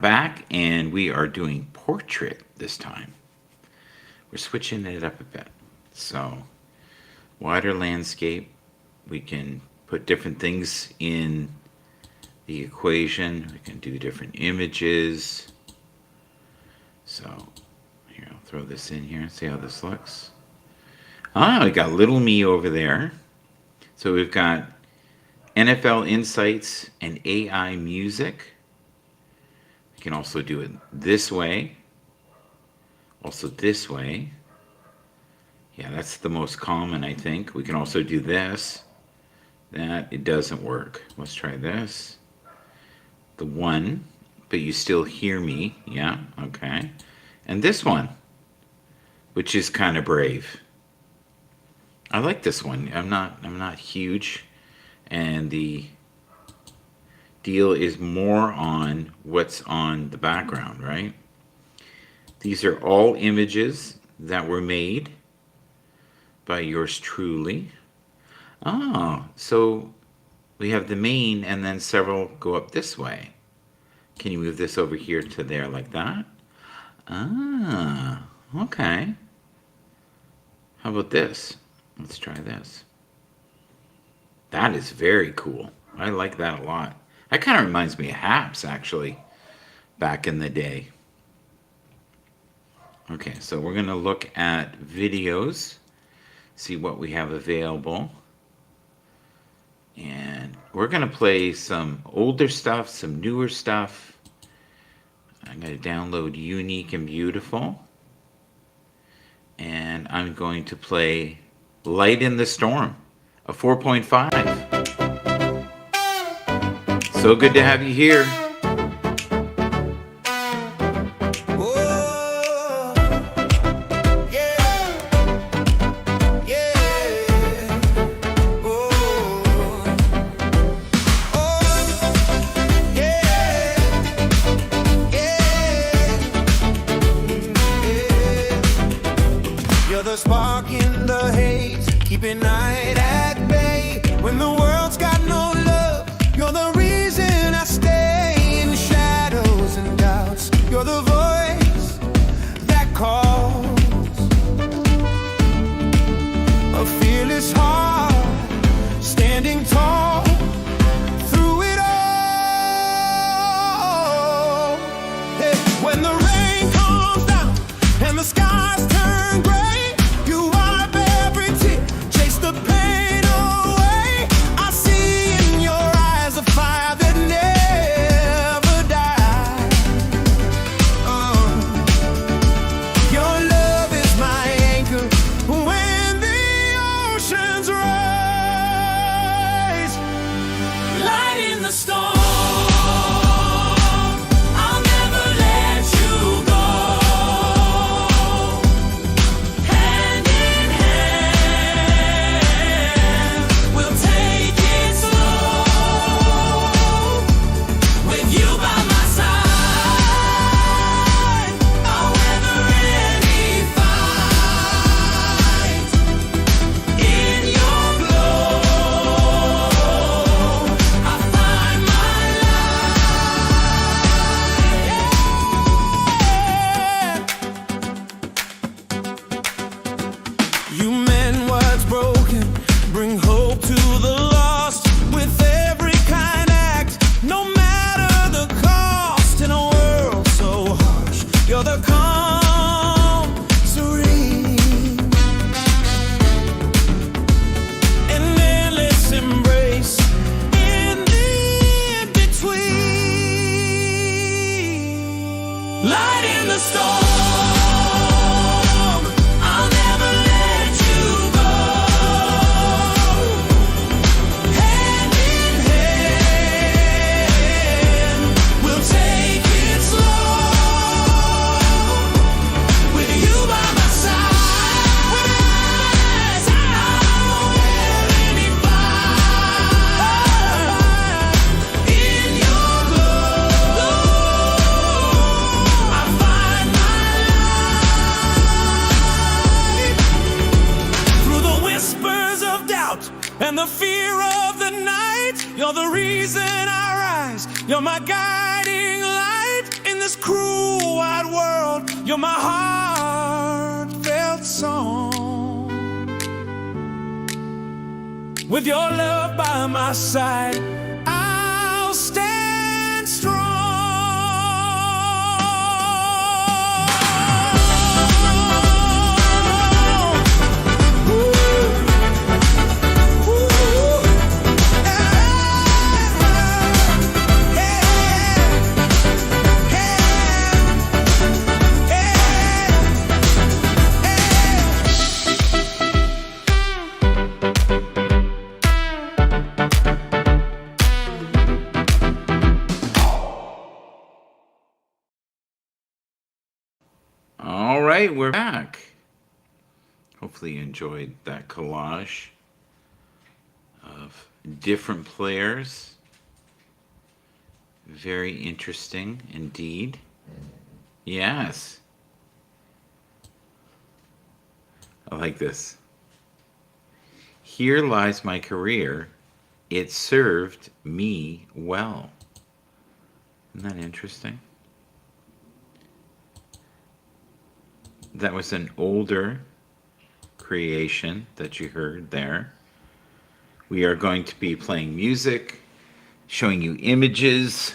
Back, and we are doing portrait this time. We're switching it up a bit. So, wider landscape. We can put different things in the equation. We can do different images. So, here, I'll throw this in here and see how this looks. Ah, we got little me over there. So we've got NFL Insights and AI music. You can also do it this way, also this way. Yeah, that's the most common, I think. We can also do this. That, it doesn't work. Let's try this. The one, but you still hear me. Yeah, okay. And this one, which is kind of brave. I like this one. I'm not huge, and the deal is more on what's on the background, right? These are all images that were made by yours truly. Oh, so we have the main and then several go up this way. Can you move this over here to there like that? Ah, okay. How about this? Let's try this. That is very cool. I like that a lot. That kind of reminds me of Haps, actually, back in the day. Okay, so we're going to look at videos, see what we have available. And we're going to play some older stuff, some newer stuff. I'm going to download Unique and Beautiful. And I'm going to play Light in the Storm, a 4.5. So good to have you here. You're the spark in the haze, keeping night at bay. When the world's got no love, you're the reason I stay in shadows and doubts. You're the voice that calls, a fearless heart, standing tall through it all. Hey, when the rain comes down and the skies turn gray, and the fear of the night. You're the reason I rise. You're my guiding light in You're my heartfelt song. With your love by my side, I'll stand strong. All right, we're back. Hopefully you enjoyed that collage of different players. Very interesting indeed. Yes. I like this. Here lies my career. It served me well. Isn't that interesting? That was an older creation that you heard there. We are going to be playing music, showing you images.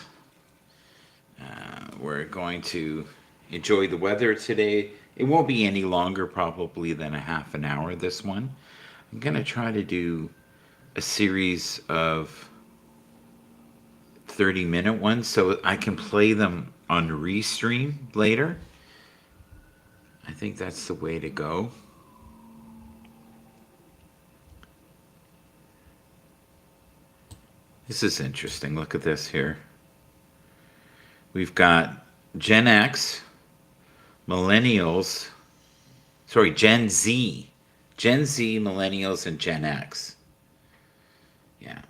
We're going to enjoy the weather today. It won't be any longer probably than a half an hour, this one. I'm going to try to do a series of 30-minute ones so I can play them on Restream later. I think that's the way to go. This is interesting. Look at this here. We've got Gen X, Millennials, Gen Z. Gen Z, Millennials, and Gen X. Yeah.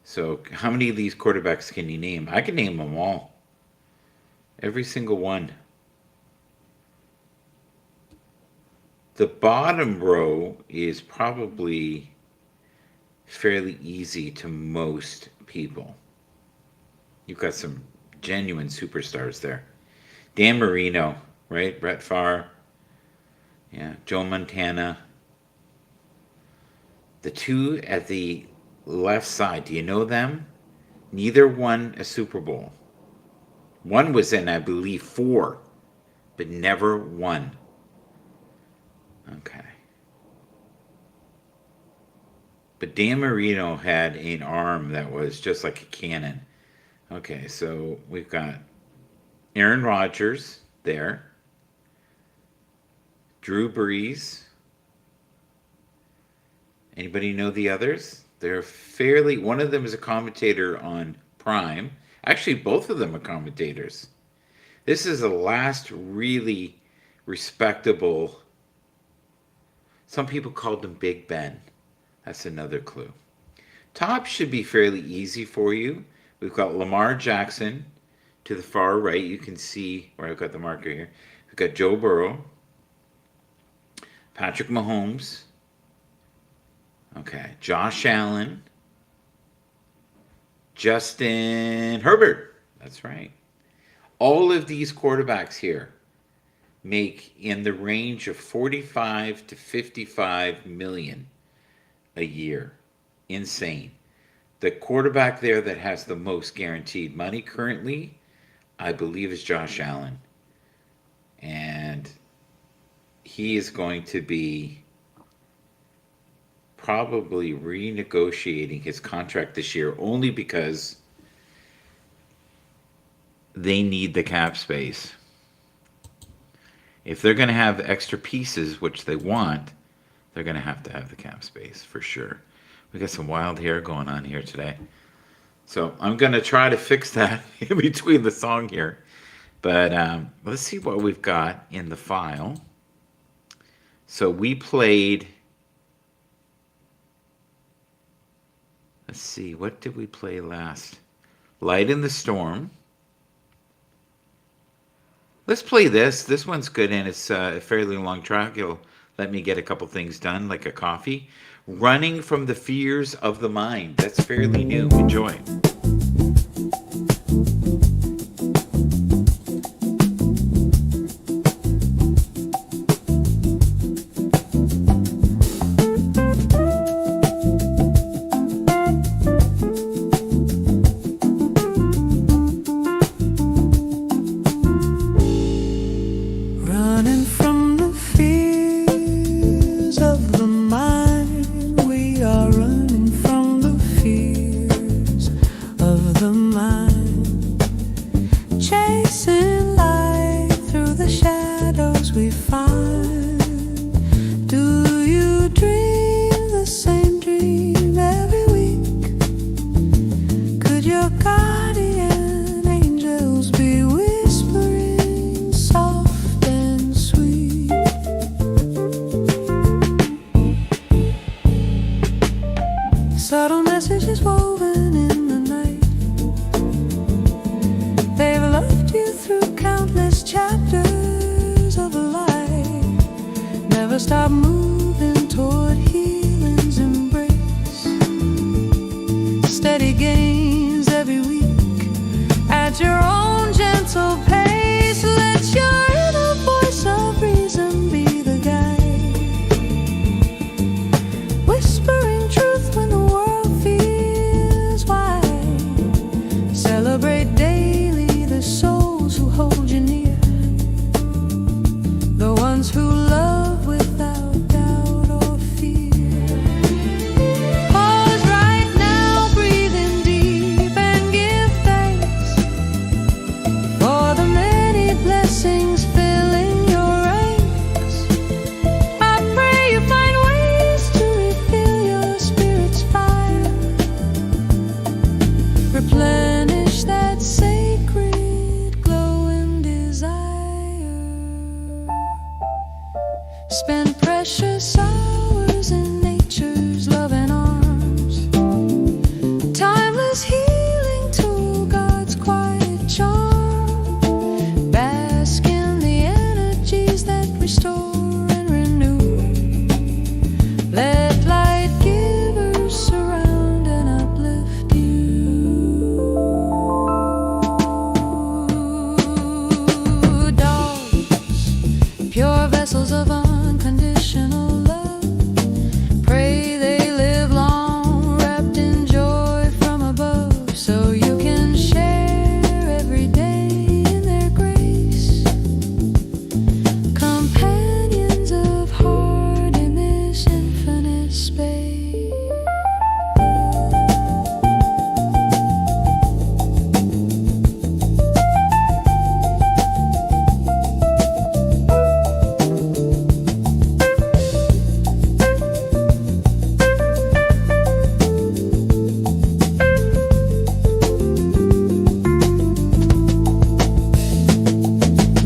So how many of these quarterbacks can you name? I can name them all. Every single one. The bottom row is probably fairly easy to most people. You've got some genuine superstars there. Dan Marino, right? Brett Favre. Yeah, Joe Montana. The two at the left side, do you know them? Neither won a Super Bowl. One was in, I believe, 4, but never won. Okay. But Dan Marino had an arm that was just like a cannon. Okay, so we've got Aaron Rodgers there. Drew Brees. Anybody know the others? They're fairly... One of them is a commentator on Prime. Actually, both of them are commentators. This is the last really respectable... Some people called him Big Ben. That's another clue. Top should be fairly easy for you. We've got Lamar Jackson to the far right. You can see where I've got the marker here. We've got Joe Burrow. Patrick Mahomes. Okay. Josh Allen. Justin Herbert. That's right. All of these quarterbacks here make in the range of 45 to 55 million a year. Insane. The quarterback there that has the most guaranteed money currently, I believe, is Josh Allen. And he is going to be probably renegotiating his contract this year only because they need the cap space. If they're going to have extra pieces, which they want, they're going to have the cap space for sure. We got some wild hair going on here today. So I'm going to try to fix that in between the song here. But let's see what we've got in the file. So we played... Let's see, what did we play last? Light in the Storm. Let's play this. This one's good, and it's a fairly long track. It'll let me get a couple things done, like a coffee. Running from the Fears of the Mind. That's fairly new. Enjoy. Never stop moving toward healing's embrace. Steady gains every week at your own gentle pace. Let your inner voice of reason be the guide, whispering truth when the world feels wide. Celebrate daily the souls who hold you near, the ones who love without doubt or fear. Pause right now, breathe in deep and give thanks for the many blessings filling your ranks. I pray you find ways to refill your spirit's fire, replenish that sacred glow and desire. Spend precious hours in nature's loving arms, timeless healing to God's quiet charm. Bask in the energies that restore and renew. Let light givers surround and uplift you. Dogs, pure vessels of unconditional love, pray they live long, wrapped in joy from above, so you can share every day in their grace. Companions of heart in this infinite space.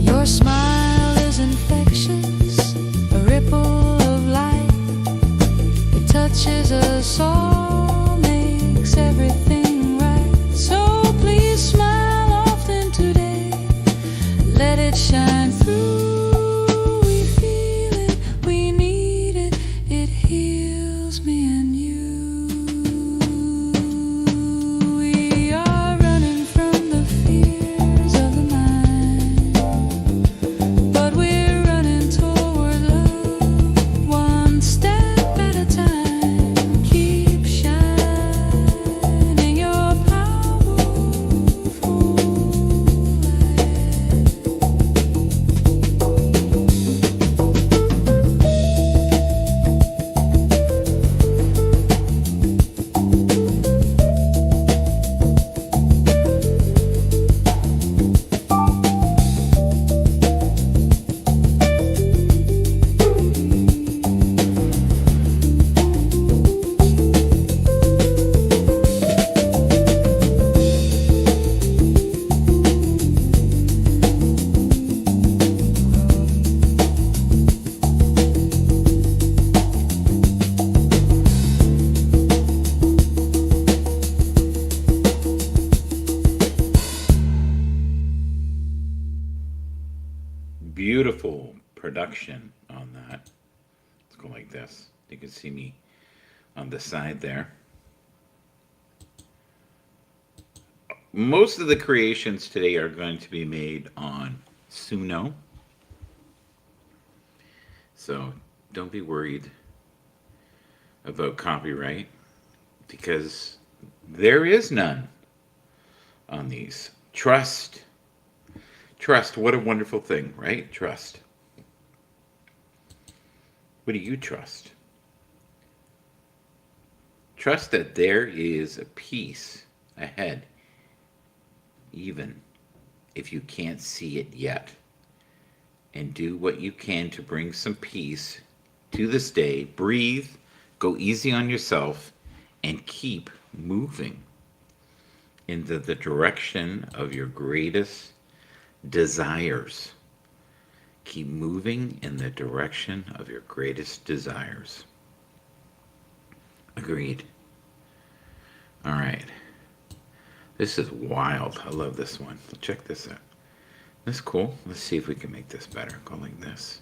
Your smile is infectious, a ripple of light. It touches us all, makes everything right. So please smile often today, let it shine through. We feel it, we need it, it heals me and you. We are running from the fears of the mind, but we're running toward love, one step at a time. Keep shining your powerful Beautiful production on that. Let's go like this. You can see me on the side there. Most of the creations today are going to be made on Suno. So don't be worried about copyright, because there is none on these. Trust. Trust, what a wonderful thing, right? Trust. What do you trust? Trust that there is a peace ahead, even if you can't see it yet. And do what you can to bring some peace to this day. Breathe, go easy on yourself, and keep moving into the direction of your greatest desires. Keep moving in the direction of your greatest desires. Agreed. All right. This is wild. I love this one. Check this out. That's cool. Let's see if we can make this better. Go like this.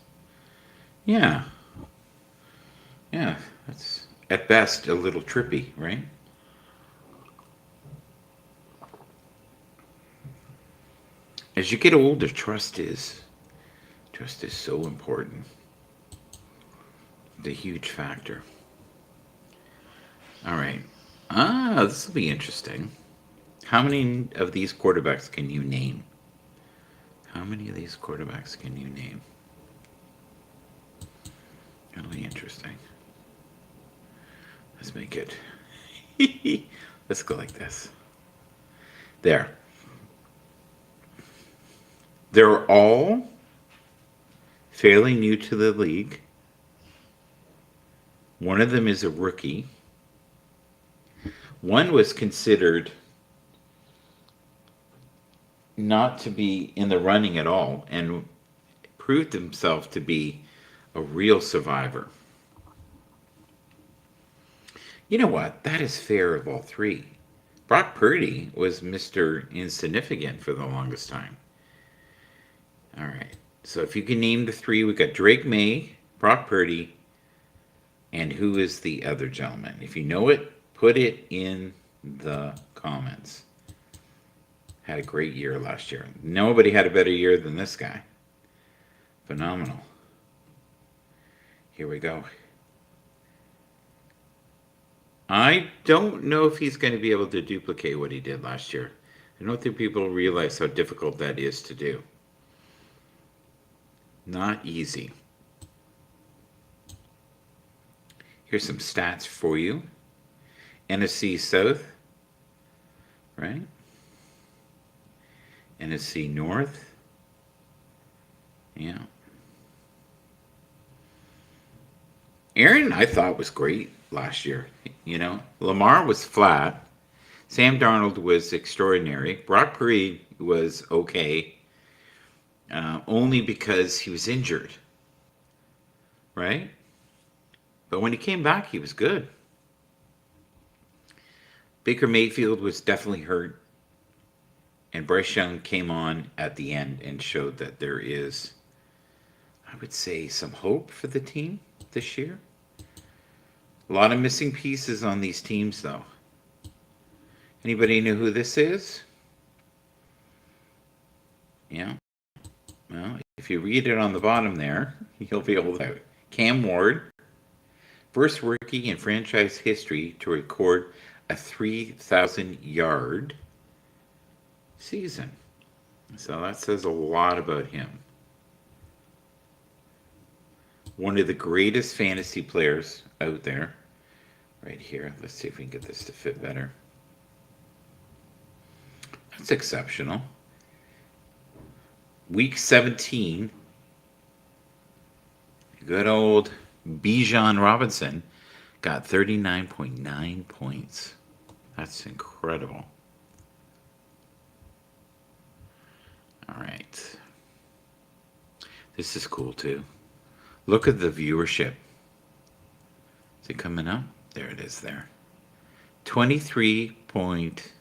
Yeah. Yeah, that's at best a little trippy, right? As you get older, trust is so important. It's a huge factor. All right. This will be interesting. How many of these quarterbacks can you name? How many of these quarterbacks can you name? That'll be interesting. Let's make it. Let's go like this. There. They're all fairly new to the league. One of them is a rookie. One was considered not to be in the running at all and proved himself to be a real survivor. You know what? That is fair of all three. Brock Purdy was Mr. Insignificant for the longest time. All right. So if you can name the three, we got Drake May, Brock Purdy, and who is the other gentleman? If you know it, put it in the comments. Had a great year last year. Nobody had a better year than this guy. Phenomenal. Here we go. I don't know if he's going to be able to duplicate what he did last year. I don't think people realize how difficult that is to do. Not easy. Here's some stats for you. NFC South, right? NFC North. Yeah. Aaron, I thought, was great last year. You know, Lamar was flat. Sam Darnold was extraordinary. Brock Purdy was okay, only because he was injured, right? But when he came back, he was good. Baker Mayfield was definitely hurt. And Bryce Young came on at the end and showed that there is, I would say, some hope for the team this year. A lot of missing pieces on these teams, though. Anybody know who this is? Yeah. Well, if you read it on the bottom there, you'll be able to. Cam Ward, first rookie in franchise history to record a 3,000-yard season. So that says a lot about him. One of the greatest fantasy players out there. Right here. Let's see if we can get this to fit better. That's exceptional. Week 17. Good old Bijan Robinson got 39.9 points. That's incredible. All right. This is cool too. Look at the viewership. Is it coming up? There it is there. 23 point.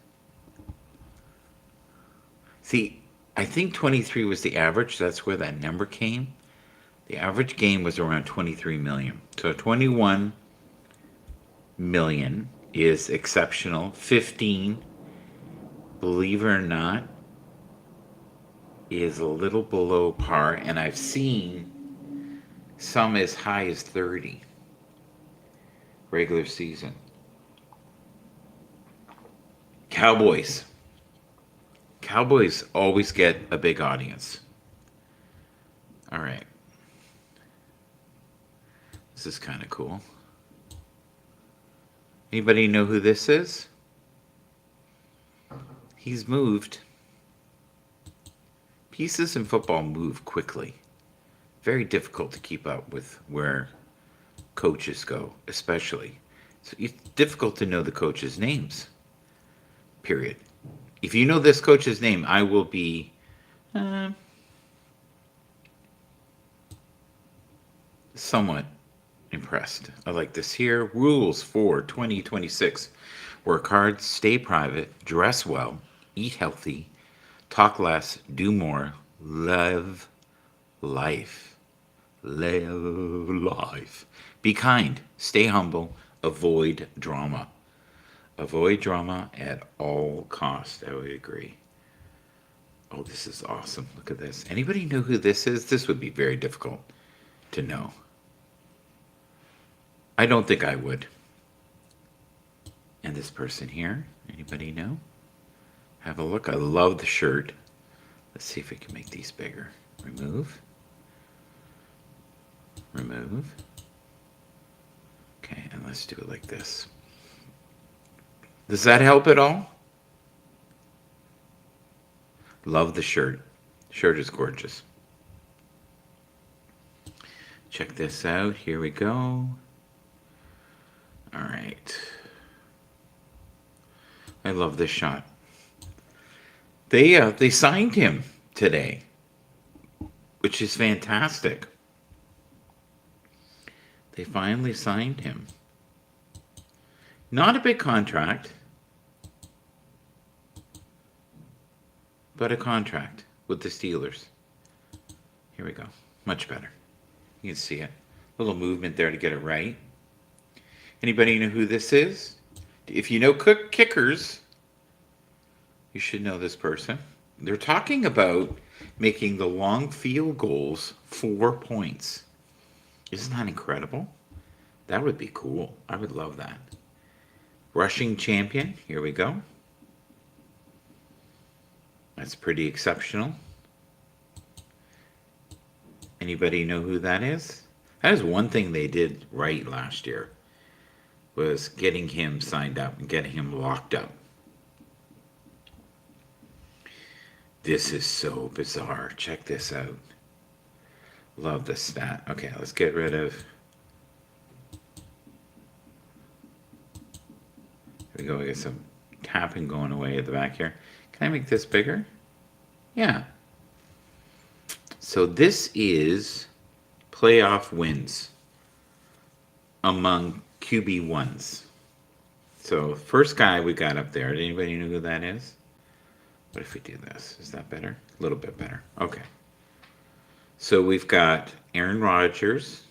See, I think 23 was the average. That's where that number came. The average game was around 23 million. So 21 million is exceptional. 15, believe it or not, is a little below par. And I've seen some as high as 30 regular season. Cowboys. Cowboys always get a big audience. All right. This is kind of cool. Anybody know who this is? He's moved. Pieces in football move quickly. Very difficult to keep up with where coaches go, especially. So it's difficult to know the coaches' names. Period. If you know this coach's name, I will be somewhat impressed. I like this here. Rules for 2026. Work hard, stay private, dress well, eat healthy, talk less, do more, live life. Live life. Be kind. Stay humble. Avoid drama. Avoid drama at all costs. I would agree. Oh, this is awesome. Look at this. Anybody know who this is? This would be very difficult to know. I don't think I would. And this person here, anybody know? Have a look. I love the shirt. Let's see if we can make these bigger. Remove. Remove. Okay, and let's do it like this. Does that help at all? Love the shirt. Shirt is gorgeous. Check this out. Here we go. All right. I love this shot. They signed him today, which is fantastic. They finally signed him. Not a big contract, but a contract with the Steelers. Here we go. Much better. You can see it. A little movement there to get it right. Anybody know who this is? If you know kickers, you should know this person. They're talking about making the long field goals 4 points. Isn't that incredible? That would be cool. I would love that. Rushing champion. Here we go. That's pretty exceptional. Anybody know who that is? That is one thing they did right last year, was getting him signed up and getting him locked up. This is so bizarre. Check this out. Love this stat. Okay, let's get rid of... Here we go. We get some tapping going away at the back here. Can I make this bigger? Yeah. So this is playoff wins among QB1s. So first guy we got up there. Did anybody know who that is? What if we do this? Is that better? A little bit better. Okay. So we've got Aaron Rodgers,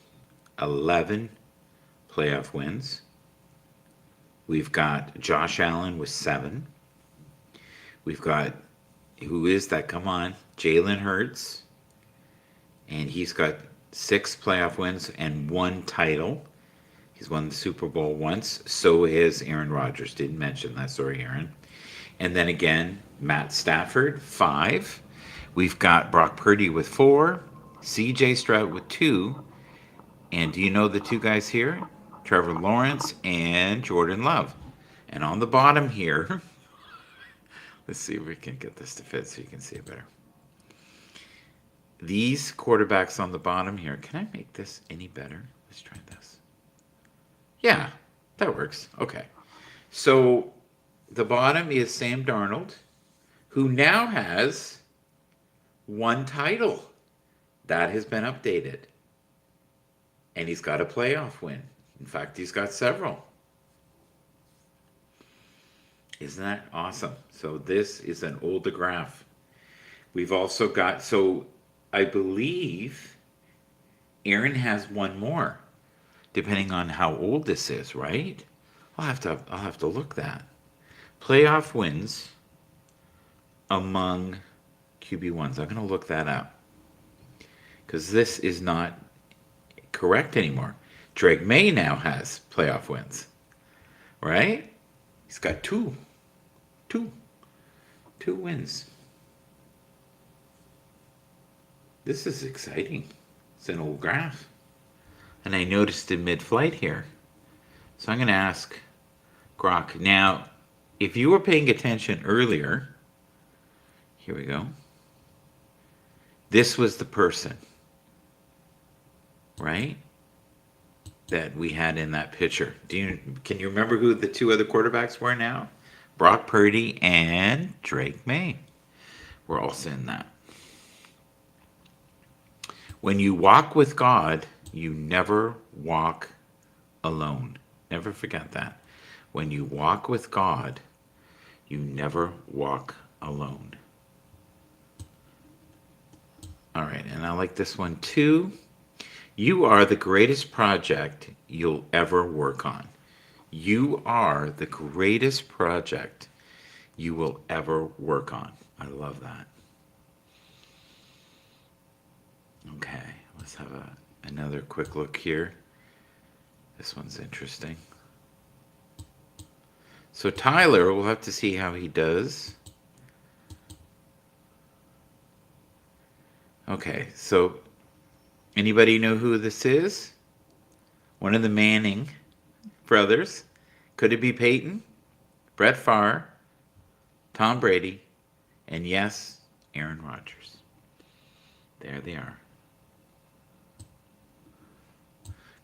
11 playoff wins. We've got Josh Allen with 7. We've got, who is that? Come on, Jalen Hurts. And he's got 6 playoff wins and 1 title. He's won the Super Bowl once. So has Aaron Rodgers. Didn't mention that. Sorry, Aaron. And then again, Matt Stafford, 5. We've got Brock Purdy with 4. CJ Stroud with 2. And do you know the 2 guys here? Trevor Lawrence and Jordan Love. And on the bottom here, let's see if we can get this to fit so you can see it better. These quarterbacks on the bottom here, can I make this any better? Let's try this. Yeah, that works. Okay. So the bottom is Sam Darnold, who now has 1 title. That has been updated. And he's got a playoff win. In fact, he's got several. Isn't that awesome? So this is an older graph. We've also got, so I believe Aaron has 1 more, depending on how old this is, right? I'll have to look that. Playoff wins among QB1s. I'm going to look that up because this is not correct anymore. Drake May now has playoff wins, right? He's got 2 wins. This is exciting. It's an old graph. And I noticed in mid-flight here. So I'm going to ask Grok. Now, if you were paying attention earlier, here we go. This was the person, right, that we had in that picture. Can you remember who the 2 other quarterbacks were now? Brock Purdy and Drake May. We're also in that. When you walk with God, you never walk alone. Never forget that. When you walk with God, you never walk alone. All right, and I like this one too. You are the greatest project you'll ever work on. You are the greatest project you will ever work on. I love that. Okay, let's have another quick look here. This one's interesting. So Tyler, we'll have to see how he does. Okay, so anybody know who this is? One of the Manning brothers. Could it be Peyton, Brett Favre, Tom Brady, and yes, Aaron Rodgers? There they are.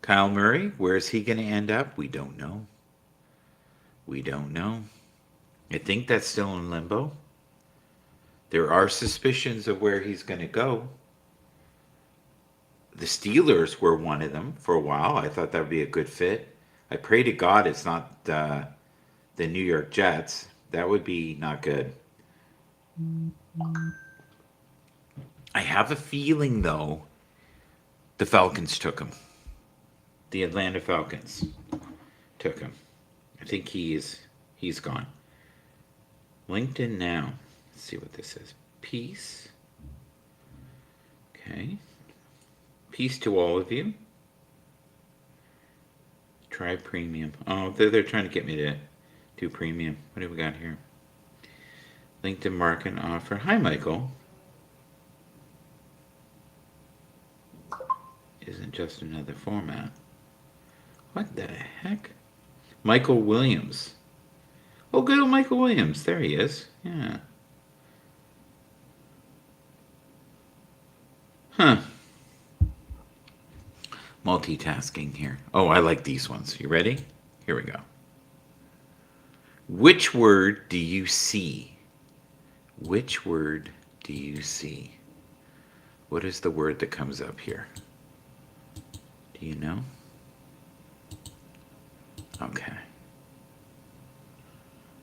Kyle Murray, where's he going to end up? We don't know. We don't know. I think that's still in limbo. There are suspicions of where he's going to go. The Steelers were one of them for a while. I thought that would be a good fit. I pray to God it's not the New York Jets. That would be not good. I have a feeling, though, the Falcons took him. The Atlanta Falcons took him. I think he's gone. LinkedIn now. Let's see what this is. Peace. Okay. Peace to all of you. Try premium. Oh, they're trying to get me to do premium. What do we got here? LinkedIn marketing offer. Hi, Michael. Isn't just another format. What the heck? Michael Williams. Oh, good old Michael Williams. There he is. Yeah. Huh. Multitasking here. Oh, I like these ones. You ready? Here we go. Which word do you see? Which word do you see? What is the word that comes up here? Do you know? Okay.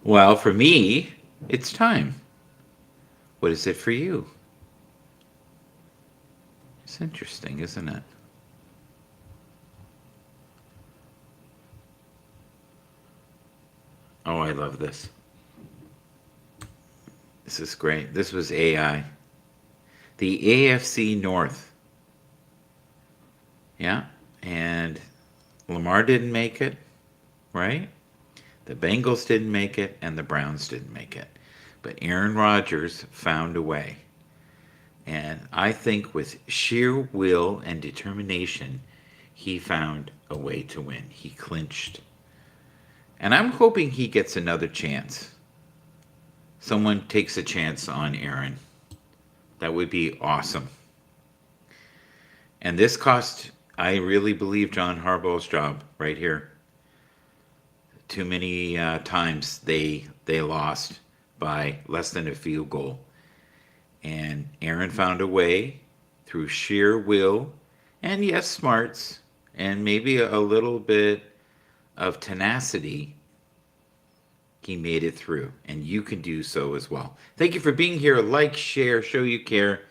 Well, for me, it's time. What is it for you? It's interesting, isn't it? Oh, I love this. This is great. This was AI. The AFC North. Yeah. And Lamar didn't make it, right? The Bengals didn't make it, and the Browns didn't make it. But Aaron Rodgers found a way. And I think with sheer will and determination, he found a way to win. He clinched. And I'm hoping he gets another chance. Someone takes a chance on Aaron. That would be awesome. And this cost, I really believe, John Harbaugh's job right here. Too many times they lost by less than a field goal. And Aaron found a way through sheer will and, yes, smarts and maybe a little bit of tenacity. He made it through, and you can do so as well. Thank you for being here. Like, share, show you care.